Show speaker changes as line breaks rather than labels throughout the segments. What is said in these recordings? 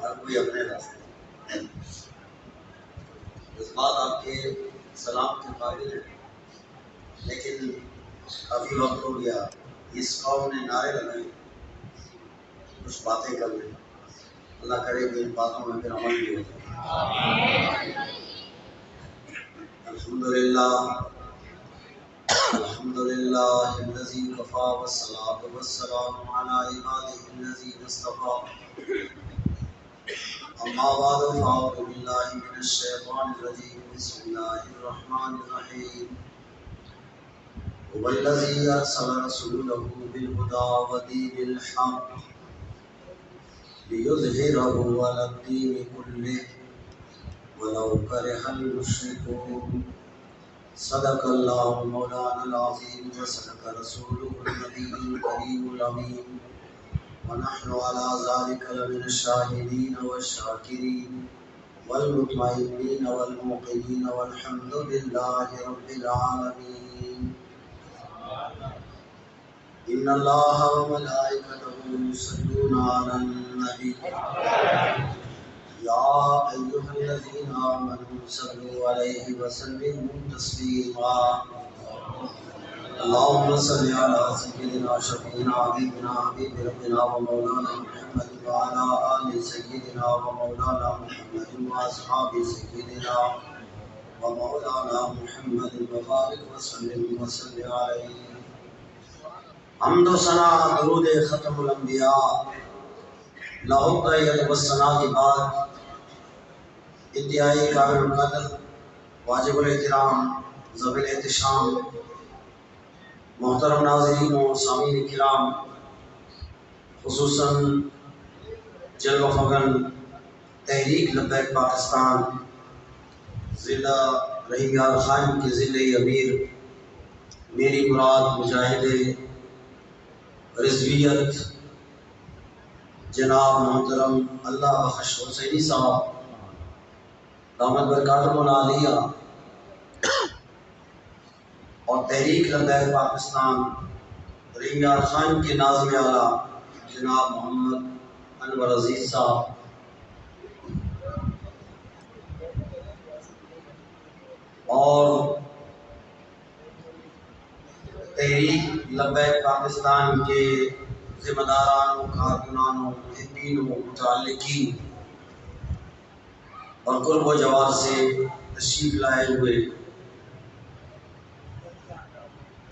ہر کوئی اپنے راستے، جذبات آپ کے سلام کے قابل ہیں، لیکن کافی وقت ہو گیا اس قوم نے نعرے لگائے، کچھ باتیں کر لیں، اللہ کرے کہ ان باتوں میں پھر عمل بھی ہو جائے۔ الحمدللہ الذی کفا والصلاۃ والسلام علی عبادہ الذین اصطفی، اما بعد فاعوذ باللہ من الشیطان الرجیم، بسم اللہ الرحمن الرحیم، هو الذی ارسل رسولہ بالہدی ودین الحق لِيُظْهِرَهُ عَلَى الدِّينِ كُلِّهِ وَلَوْ كَرِهَ الْمُشْرِكُونَ۔ صدق اللہ مولانا العظیم وصدق رسولہ النبی الکریم الامین، ونحن على ذلك لمن الشاہدین والشاکرین والمطمئنین والموقنین والحمد للہ رب العالمین۔ ان اللہ وملائکتہ یصلون علی النبی یا ایھا الذین آمنوا صلوا علیہ وسلموا تسلیما۔ اللهم صل علی سیدنا شفیعنا حبیبنا حبیب ربنا ومولانا محمد وعلی آل سیدنا ومولانا محمد واصحاب سیدنا ومولانا محمد وبارک وسلم وصل علیہ۔ حمد و ثنا درود ختم الانبیاء لاہو تحیت و ثنا کے بعد انتہائی قابل القدر، واجب الاحترام، ذوی الاحتشام، محترم ناظرین و سامعین کرام، خصوصاً جلوہ فگن تحریک لبیک پاکستان ضلع رحیم یار خان کے ضلعی امیر میری مراد مجاہد رضویت جناب محترم اللہ بخش حسینی صاحب دامت برکاتہ العالیہ اور تحریک لبیک پاکستان رحیم یار خان کے ناظم اعلیٰ جناب محمد انور عزیز صاحب، اور تحریک لبیک پاکستان کے ذمہ داران و کارکنان و محبین و متعلقین اور قرب و جوار سے تشریف لائے ہوئے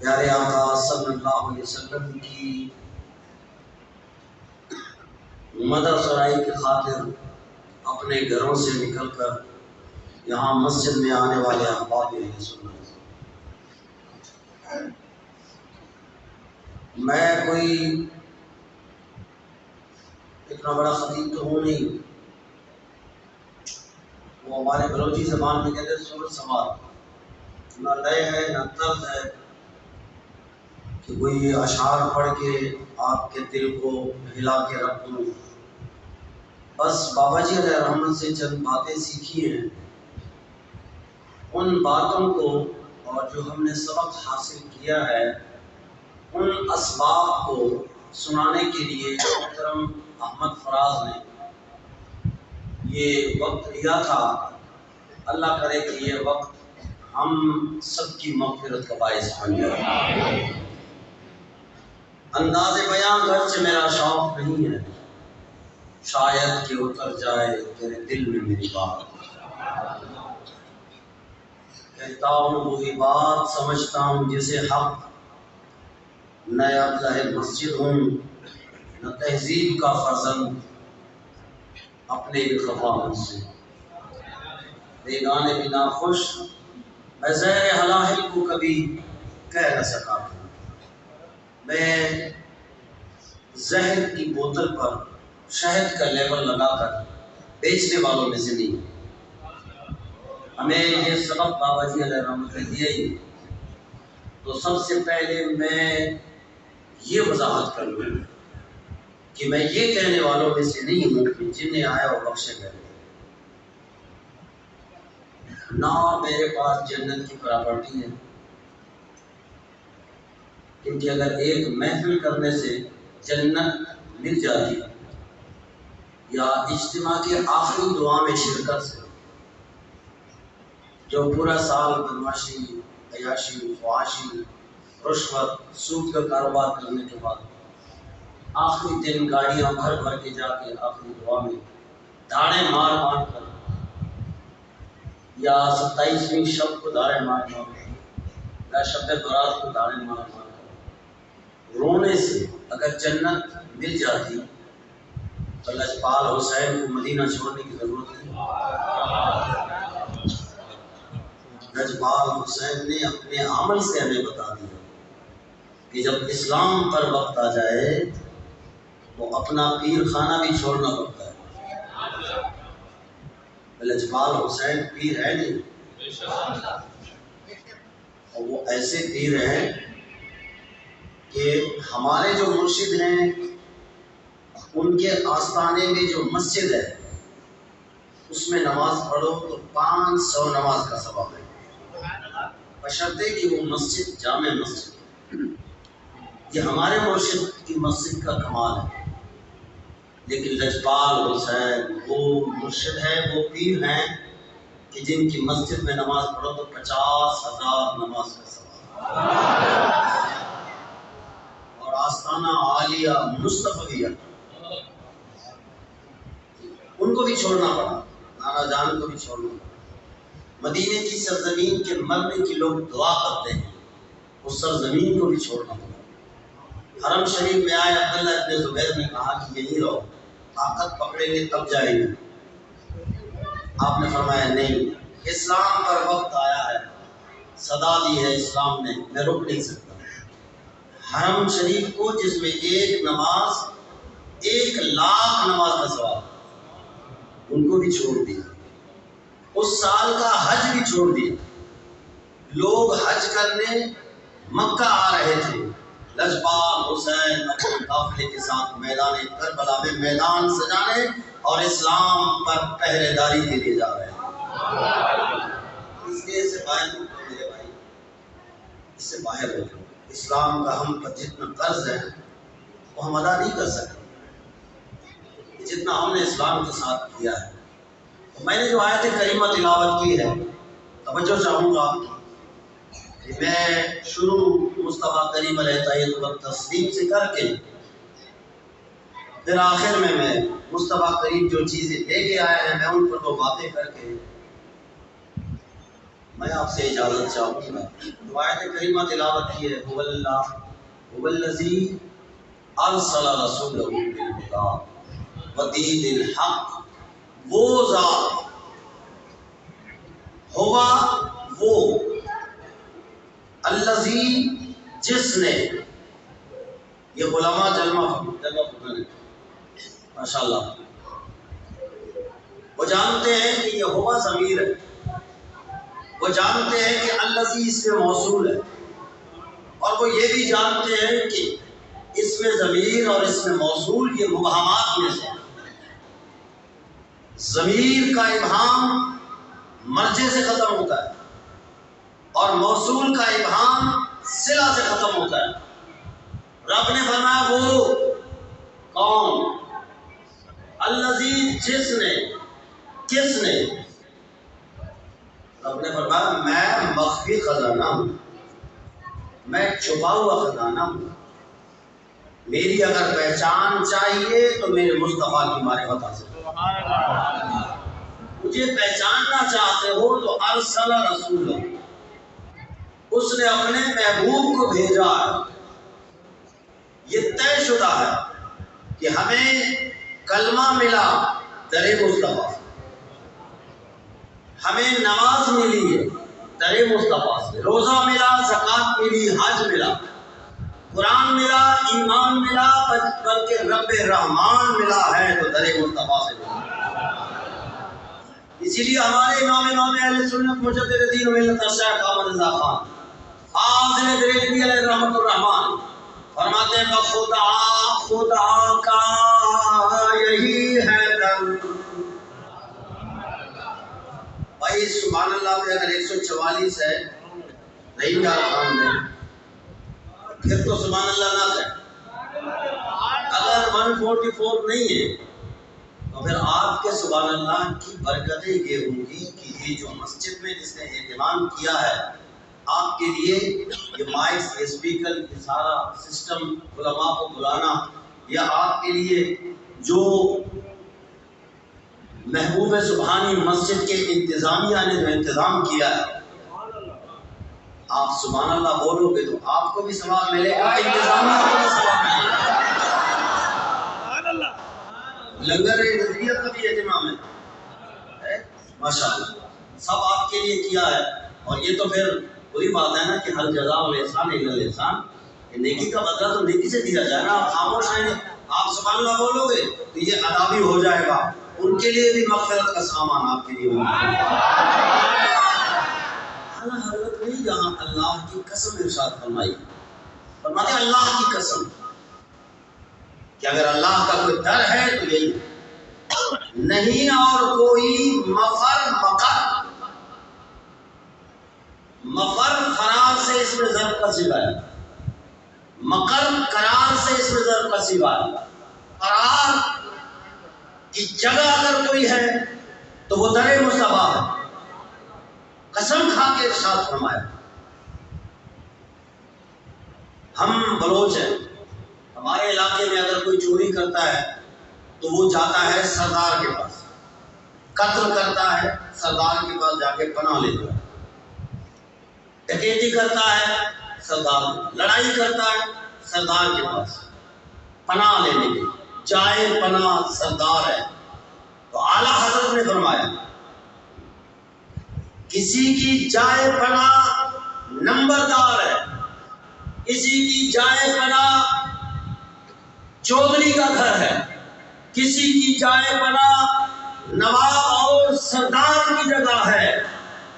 پیارے آقا صلی اللہ علیہ وسلم کی مدح سرائی کی خاطر اپنے گھروں سے نکل کر یہاں مسجد میں آنے والے احباب اہل سنت، میں کوئی اتنا بڑا خطیب تو ہوں نہیں، وہ ہمارے بلوچی زبان میں کہتے ہیں سورت سوار، نہ لئے ہے نہ طرز ہے کہ کوئی اشعار پڑھ کے آپ کے دل کو ہلا کے رکھ دوں۔ بس بابا جی علیہ رحمت سے چند باتیں سیکھی ہیں، ان باتوں کو اور جو ہم نے سبق حاصل کیا ہے ان اسباب کو سنانے کے لیے محترم احمد فراز نے یہ وقت لیا تھا۔ اللہ کرے کہ یہ وقت ہم سب کی مغفرت کا باعث بن جائے۔ انداز بیاں گرچہ میرا شوق نہیں ہے، شاید کہ اتر جائے تیرے دل میں میری بات، کہتا ہوں وہی بات سمجھتا ہوں جسے حق، نہ ابلہ مسجد ہوں نہ تہذیب کا فرزند، اپنے بھی خفا مجھ سے بیگانے بھی ناخوش، میں زہر حلاہل کو کبھی کہہ نہ سکا تھا۔ میں زہر کی بوتل پر شہد کا لیبل لگا کر بیچنے والوں میں سے نہیں۔ ہمیں یہ سبق بابا جی علیہ رحمت نے دیا ہی، تو سب سے پہلے میں یہ وضاحت کروں کہ میں یہ کہنے والوں میں سے نہیں ہوں کہ جنہیں آیا وہ بخشے گئے، نہ میرے پاس جنت کی پراپرٹی ہے، کیونکہ اگر ایک محفل کرنے سے جنت مل جاتی یا اجتماع کی آخری دعا میں شرکت سے جو پورا سال بدماشی، عیاشی، فحاشی، رشوت، سود کا کاروبار کرنے کے بعد آخری دن گاڑیاں بھر بھر کے جا کے آخری دعا میں داڑیں مار مار کر، یا 27ویں شب کو داڑیں مار مار کر، یا شب برات کو داڑیں مار مار کر رونے سے اگر جنت مل جاتی تو لجپال حسین کو مدینہ چھوڑنے کی ضرورت نہیں۔ لجپال حسین نے اپنے عمل سے ہمیں بتا دیا کہ جب اسلام پر وقت آ جائے تو اپنا پیر خانہ بھی چھوڑنا پڑتا ہے۔ لجپال حسین پیر ہے نہیں، اور وہ ایسے پیر ہیں کہ ہمارے جو مرشد ہیں ان کے آستانے میں جو مسجد ہے اس میں نماز پڑھو تو 500 نماز کا ثواب ہے، بشرطے کہ وہ مسجد جامع مسجد۔ یہ ہمارے مرشد کی مسجد کا کمال ہے، لیکن لجپال حسین وہ مرشد ہے، وہ پیر ہیں کہ جن کی مسجد میں نماز پڑھو تو 50,000 نماز کا ثواب، اور آستانہ عالیہ مصطفیہ ان کو بھی چھوڑنا پڑا، نانا جان کو بھی چھوڑنا پڑا۔ مدینے کی سرزمین کے مرنے کی لوگ دعا کرتے ہیں، اس سرزمین کو بھی چھوڑنا پڑا۔ حرم شریف میں آئے عبداللہ ابن زبیر نے کہا کہ یہی رہو، طاقت پکڑیں گے تب جائیں گے۔ آپ نے فرمایا نہیں، اسلام پر وقت آیا ہے، صدا دی ہے اسلام نے، میں رک نہیں سکتا۔ حرم شریف کو جس میں ایک نماز 1,00,000 نماز کا ثواب، ان کو بھی چھوڑ دیا۔ اس سال کا حج بھی چھوڑ دیا۔ لوگ حج کرنے مکہ آ رہے تھے، لجپال حسین اپنے قافلے کے ساتھ میدان کربلا میں میدان سجانے اور اسلام پر پہرے داری کے لیے جا رہے ہیں۔ اس لیے سے باہر ہو میرے بھائی، اس سے باہر ہو۔ اسلام کا ہم پر جتنا قرض ہے وہ ہم ادا نہیں کر سکتے جتنا ہم نے اسلام کے ساتھ کیا ہے۔ میں نے جو آیت کریمہ تلاوت کی ہے، توجہ چاہوں گا کہ میں شروع مصطفیٰ کریم علیہ الصلوۃ والتسلیم سے کر کے پھر آخر میں مصطفیٰ کریم جو چیزیں لے کے آئے ہیں میں ان پر 2 باتیں کر کے میں آپ سے اجازت چاہوں گا۔ جو آیت کریمہ تلاوت کی ہے، هو اللہ هو الذی ارسل رسولہ بالہدی ودین الحق، وہ ذات ہوا وہ الذی جس نے، یہ علماء جلوہ ماشاء اللہ وہ جانتے ہیں کہ یہ ہوا ضمیر ہے، وہ جانتے ہیں کہ الذی اس میں موصول ہے، اور وہ یہ بھی جانتے ہیں کہ اس میں ضمیر اور اس میں موصول یہ مبہمات میں سے۔ ضمیر کا ابہام مرجع سے ختم ہوتا ہے اور موصول کا ابہام صلہ سے ختم ہوتا ہے۔ رب نے فرمایا وہ کون، الذی جس نے، کس نے، رب نے فرمایا میں مخفی خزانہ ہوں، میں چھپا ہوا خزانہ ہوں۔ میری اگر پہچان چاہیے تو میرے مصطفیٰ کی معرفت حاصل، مجھے پہچاننا چاہتے ہو تو ارسل رسول، اس نے اپنے محبوب کو بھیجا ہے۔ یہ طے شدہ ہے کہ ہمیں کلمہ ملا در مصطفیٰ، ہمیں نماز ملی ہے در مصطفیٰ سے، روزہ ملا، زکوٰۃ ملی، حج ملا، قرآن ملا، ایمان ملا، بلکہ رب رحمان ملا ہے تو در مصطفیٰ سے ملا۔ اسی لیے ہمارے امام اہل سنت مجدد دین و ملت شیخ احمد رضا خان فاضل بریلوی علیہ رحمۃ الرحمان فرماتے ہیں خدا کا یہی ہے در۔ بھائی سبحان اللہ پہ اگر 144 ہے رحیم یار خان میں، پھر تو سبحان اللہ نہ ہے۔ اگر 144 نہیں ہے تو پھر آپ کے سبحان اللہ کی برکتیں یہ ہوں گی کہ یہ جو مسجد میں جس نے اہتمام کیا ہے آپ کے لیے یہ مائک اسپیکر یہ سارا سسٹم علماء کو بلانا یا آپ کے لیے جو محبوب سبحانی مسجد کے انتظامیہ نے جو انتظام کیا ہے آپ سبحان اللہ بولو گے تو آپ کو بھی ثواب ملے گا انتظامیہ کو بھی ثواب ملے گا لنگر نظریہ کا بھی اہتمام ہے ماشاء اللہ سب آپ کے لیے کیا ہے اور یہ تو پھر وہی بات ہے نا کہ ہر جزا الاحسان الا الاحسان نیکی کا بدلہ تو نیکی سے دیا جائے نا آپ خاموش رہیں گے آپ سبحان اللہ بولو گے تو یہ ادا بھی ہو جائے گا ان کے لیے بھی مغفرت کا سامان آپ کے لیے حضرت نے یہاں اللہ کی قسم ارشاد فرمائی فرماتے اللہ کی قسم کہ اگر اللہ کا کوئی ڈر ہے تو یہی نہیں اور کوئی مفر فرار سے اس میں ضرب کا صیغہ ہے مکر قرار سے اس میں ضرب کا صیغہ ہے فرار کی جگہ اگر کوئی ہے تو وہ در مصطفیٰ ہے قسم کھا کے ارشاد فرمایا ہم بلوچ ہیں ہمارے علاقے میں اگر کوئی چوری کرتا ہے تو وہ جاتا ہے سردار کے پاس قتل کرتا ہے سردار کے پاس جا کے پناہ لیتا ہے ڈکیتی کرتا ہے سردار لڑائی کرتا ہے سردار کے پاس پناہ لینے کے جائے پناہ سردار ہے تو اعلیٰ حضرت نے فرمایا کسی کی جائے پناہ نمبردار ہے کسی کی جائے پناہ چودھری کا گھر ہے کسی کی جائے پناہ نواب اور سردار کی جگہ ہے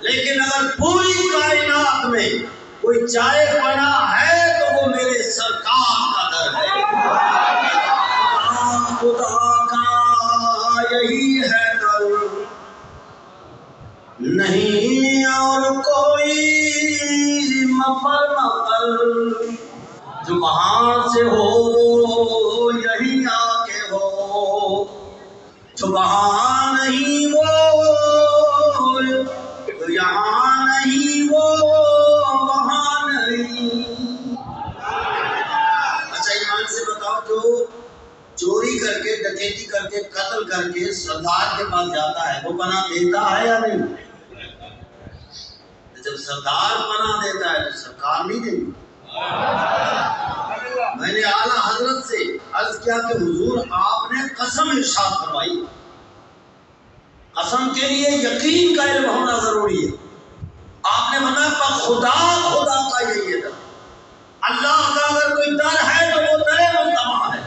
لیکن اگر پوری کائنات میں کوئی جائے پناہ ہے تو وہ میرے سرکار کا در ہے خدا کا یہی ہے در نہیں اور کوئی مفر جو وہاں سے ہو یہی آ کے ہو جو وہاں نہیں وہ تو یہاں نہیں وہ وہاں نہیں اچھا ایمان سے بتاؤ جو چوری کر کے ڈکیتی کر کے قتل کر کے سردار کے پاس جاتا ہے وہ پناہ دیتا ہے یا نہیں جب سردار پناہ دیتا ہے تو سرکار نہیں دیں گی میں نے اعلیٰ حضرت سے عرض کیا کہ حضور آپ نے قسم ارشاد فرمائی قسم کے لیے یقین کا علم ہونا ضروری ہے آپ نے بتایا خدا کا یہی ہے در اللہ کا اگر کوئی در ہے تو وہ در مصطفیٰ ہے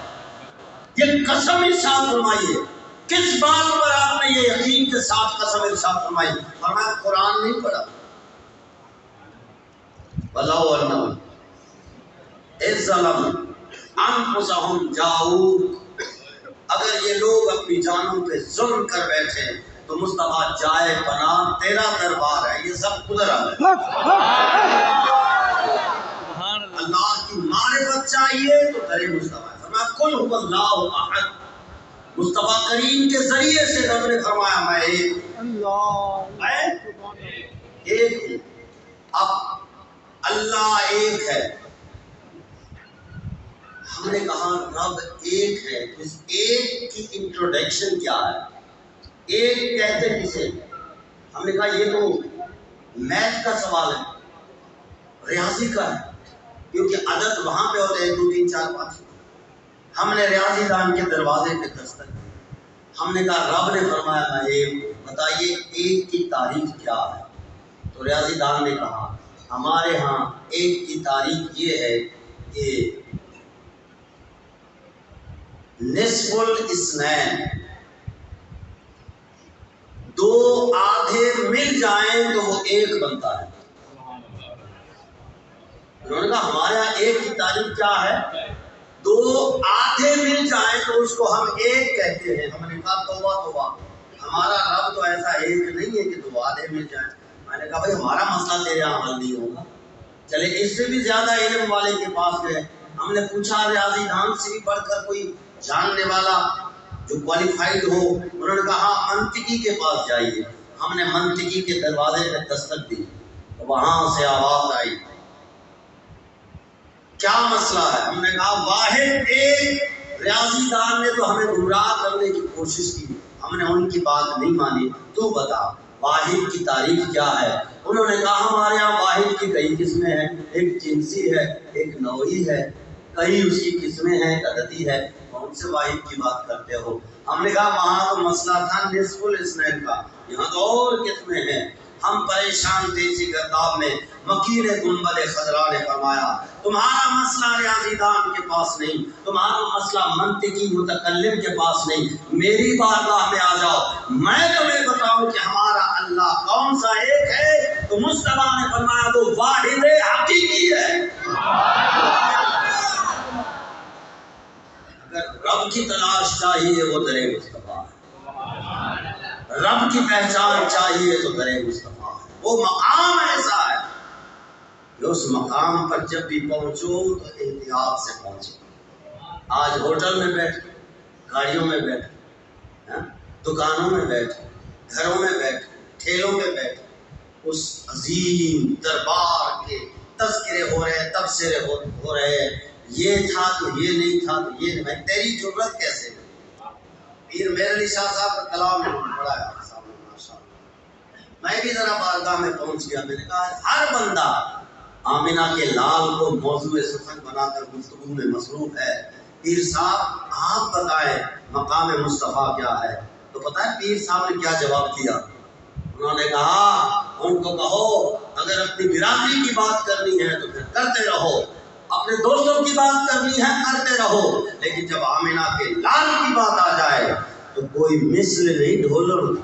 یہ قسم ارشاد فرمائی ہے کس بات پر آپ نے یہ یقین کے ساتھ قسم ارشاد فرمائی فرمایا قرآن نہیں پڑھا وَلَوْ أَنَّهُمْ إِذْ ظَلَمُوا أَنفُسَهُمْ جَاءُوكَ اگر یہ لوگ اپنی جانوں پہ ظلم کر بیٹھے تو مصطفیٰ جائے پناہ تیرا دربار ہے یہ سب قدر ہے اللہ کی معرفت چاہیے تو در مصطفیٰ ہے فرمایا قُلْ هُوَ اللَّهُ أَحَدٌ مصطفیٰ کریم کے ذریعے سے رب نے فرمایا میں ایک ہوں اب اللہ ایک ہے ہم نے کہا رب ایک ہے اس ایک کی انٹروڈکشن کیا ہے ایک کہتے کسے ہم نے کہا یہ تو میتھ کا سوال ہے ریاضی کا ہے کیونکہ عدد وہاں پہ ہوتے ہیں 2 3 4 5 ہم نے ریاضی دان کے دروازے پہ دستک ہم نے کہا رب نے فرمایا میں ایک بتائیے ایک کی تعریف کیا ہے تو ریاضی دان نے کہا ہمارے ہاں ایک کی تعریف یہ ہے کہ نصف الاثنین 2 آدھے مل جائیں تو وہ ایک بنتا ہے انہوں نے کہا ہمارے یہاں ایک کی تعریف کیا ہے 2 آدھے مل جائیں تو اس کو ہم ایک کہتے ہیں ہم نے کہا توبہ توبہ ہمارا رب تو ایسا ایک نہیں ہے کہ 2 آدھے مل جائیں میں نے کہا بھائی ہمارا مسئلہ تیرے یہاں حل نہیں ہوگا چلے اس سے بھی زیادہ علم والے کے پاس گئے ہم نے پوچھا ریاضی دان سے بھی بڑھ کر کوئی جاننے والا جو کوالیفائڈ ہو، انہوں نے کہا منطقی کے پاس جائیے۔ ہم نے منطقی کے دروازے پہ دستک دی، وہاں سے آواز آئی کیا مسئلہ ہے؟ ہم نے کہا واحد ایک ریاضی دان نے تو ہمیں گمراہ کرنے کی کوشش کی، ہم نے ان کی بات نہیں مانی، تو بتا واحد کی تعریف کیا ہے؟ انہوں نے کہا ہمارے یہاں واحد کی کئی قسمیں ہیں، ایک جنسی ہے، ایک نوعی ہے، کئی اس کی قسمیں ہیں، عددی ہے، کون سے واحد کی بات کرتے ہو؟ ہم نے کہا وہاں تو مسئلہ تھا نصف الاثنین کا، یہاں تو اور قسمیں ہیں۔ ہم پریشان تھے اسی گرداب میں۔ مکیر گنبد خضرا نے فرمایا تمہارا مسئلہ ریاضی دان کے پاس نہیں، تمہارا مسئلہ منطقی متکلم کے پاس نہیں، میری بارگاہ میں آ جاؤ، میں تمہیں بتاؤں کہ ہمارا اللہ کون سا ایک ہے۔ تو مصطفیٰ نے فرمایا وہ واحد حقیقی ہے۔ اگر رب کی تلاش چاہیے وہ درے مصطفیٰ ہے، رب کی پہچان چاہیے تو درے مصطفیٰ ہے۔ وہ مقام ایسا ہے کہ اس مقام پر جب بھی پہنچو تو احتیاط سے پہنچو۔ آج ہوٹل میں بیٹھے، گاڑیوں میں بیٹھے، دکانوں میں بیٹھے، گھروں میں بیٹھے، ٹھیلوں میں بیٹھے، اس عظیم دربار کے تذکرے ہو رہے ہیں، تبصرے ہو رہے ہیں، یہ تھا تو یہ نہیں تھا تو یہ نہیں، تیری ضرورت کیسے ہوئی؟ پیر میر علی شاہ صاحب کا کلام میں پڑھا ہے سامنے ماشاءاللہ۔ میں بھی ذرا بارگاہ میں پہنچ گیا، میں نے کہا ہر بندہ آمنہ کے لال کو موضوع سخن بنا کر گفتگو میں مصروف ہے، پیر صاحب آپ بتائیں مقام مصطفیٰ کیا ہے؟ تو پتہ ہے پیر صاحب نے کیا جواب دیا؟ انہوں نے کہا ان کو کہو اگر اپنی برادری کی بات کرنی ہے تو پھر کرتے رہو، اپنے دوستوں کی بات کرنی ہے کرتے رہو، لیکن جب آمنہ کے لال کی بات آ جائے تو کوئی مثل نہیں ڈھولن